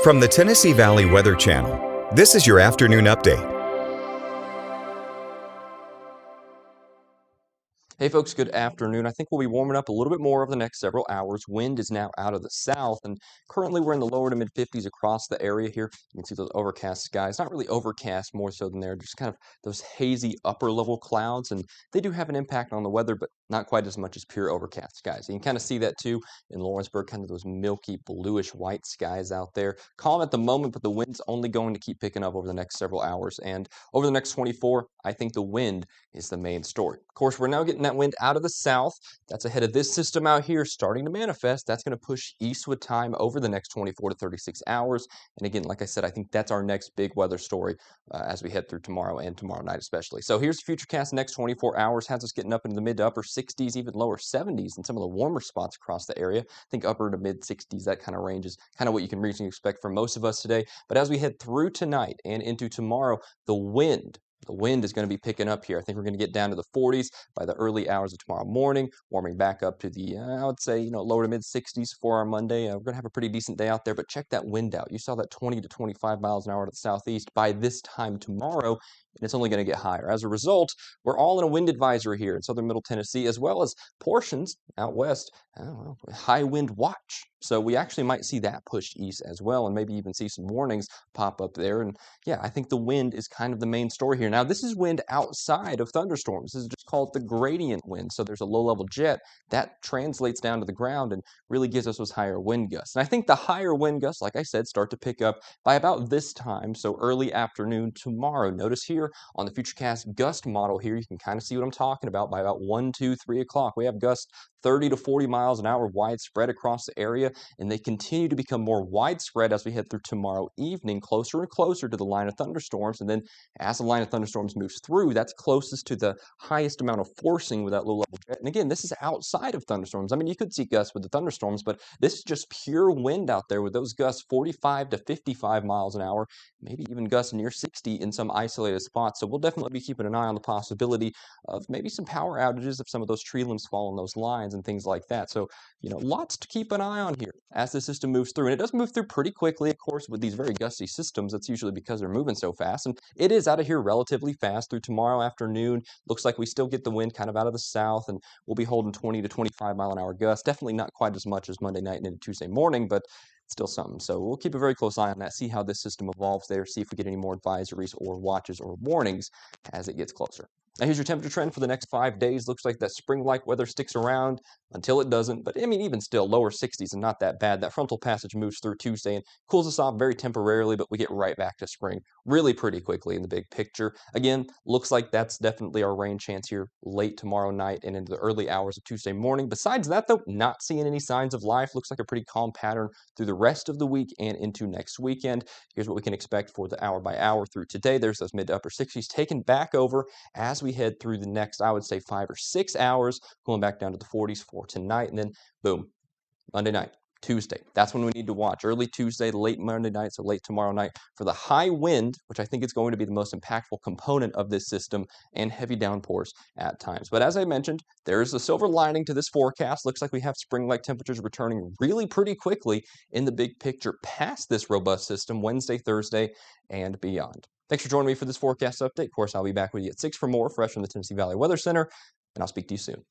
From the Tennessee Valley Weather Channel, this is your afternoon update. Hey folks, good afternoon. I think we'll be warming up a little bit more over the next several hours. Wind is now out of the south, and currently we're in the lower to mid 50s across the area here. You can see those overcast skies. Not really overcast more so than they're just kind of those hazy upper level clouds, and they do have an impact on the weather, but not quite as much as pure overcast skies. You can kind of see that too in Lawrenceburg, kind of those milky bluish white skies out there. Calm at the moment, but the wind's only going to keep picking up over the next several hours. And over the next 24, I think the wind is the main story. Of course, we're now getting that wind out of the south. That's ahead of this system out here starting to manifest. That's going to push eastward time over the next 24 to 36 hours. And again, like I said, I think that's our next big weather story as we head through tomorrow and tomorrow night especially. So here's the Futurecast next 24 hours. Has us getting up into the mid to upper 60s, even lower 70s in some of the warmer spots across the area. I think upper to mid 60s, that kind of range is kind of what you can reasonably expect from most of us today. But as we head through tonight and into tomorrow, the wind is going to be picking up here. I think we're going to get down to the 40s by the early hours of tomorrow morning, warming back up to the, I would say, lower to mid 60s for our Monday. We're going to have a pretty decent day out there, but check that wind out. You saw that 20 to 25 miles an hour to the southeast by this time tomorrow, and it's only going to get higher. As a result, we're all in a wind advisory here in southern Middle Tennessee, as well as portions out west, high wind watch. So we actually might see that pushed east as well, and maybe even see some warnings pop up there. And yeah, I think the wind is kind of the main story here. Now, this is wind outside of thunderstorms. This is just called the gradient wind. So there's a low-level jet that translates down to the ground and really gives us those higher wind gusts. And I think the higher wind gusts, like I said, start to pick up by about this time, so early afternoon tomorrow. Notice here on the Futurecast gust model here, you can kind of see what I'm talking about. By about 1, 2, 3 o'clock, we have gusts 30 to 40 miles an hour widespread across the area, and they continue to become more widespread as we head through tomorrow evening, closer and closer to the line of thunderstorms. And then as the line of thunderstorms moves through, that's closest to the highest amount of forcing with that low-level jet. And again, this is outside of thunderstorms. I mean, you could see gusts with the thunderstorms, but this is just pure wind out there with those gusts 45 to 55 miles an hour, maybe even gusts near 60 in some isolated spots. So we'll definitely be keeping an eye on the possibility of maybe some power outages if some of those tree limbs fall on those lines and things like that. So, lots to keep an eye on here as the system moves through. And it does move through pretty quickly, of course, with these very gusty systems. That's usually because they're moving so fast. And it is out of here relatively fast through tomorrow afternoon. Looks like we still get the wind kind of out of the south, and we'll be holding 20 to 25 mile an hour gusts. Definitely not quite as much as Monday night and into Tuesday morning, but still something. So we'll keep a very close eye on that, see how this system evolves there, see if we get any more advisories or watches or warnings as it gets closer. Now here's your temperature trend for the next 5 days. Looks like that spring-like weather sticks around until it doesn't. But I mean, even still, lower 60s and not that bad. That frontal passage moves through Tuesday and cools us off very temporarily, but we get right back to spring really pretty quickly in the big picture. Again, looks like that's definitely our rain chance here late tomorrow night and into the early hours of Tuesday morning. Besides that, though, not seeing any signs of life. Looks like a pretty calm pattern through the rest of the week and into next weekend. Here's what we can expect for the hour by hour through today. There's those mid to upper 60s taken back over as we head through the next, I would say, 5 or 6 hours, going back down to the 40s for tonight, and then boom, Monday night, Tuesday. That's when we need to watch. Early Tuesday, late Monday night, so late tomorrow night for the high wind, which I think is going to be the most impactful component of this system, and heavy downpours at times. But as I mentioned, there is a silver lining to this forecast. Looks like we have spring-like temperatures returning really pretty quickly in the big picture past this robust system Wednesday, Thursday, and beyond. Thanks for joining me for this forecast update. Of course, I'll be back with you at 6 for more fresh from the Tennessee Valley Weather Center, and I'll speak to you soon.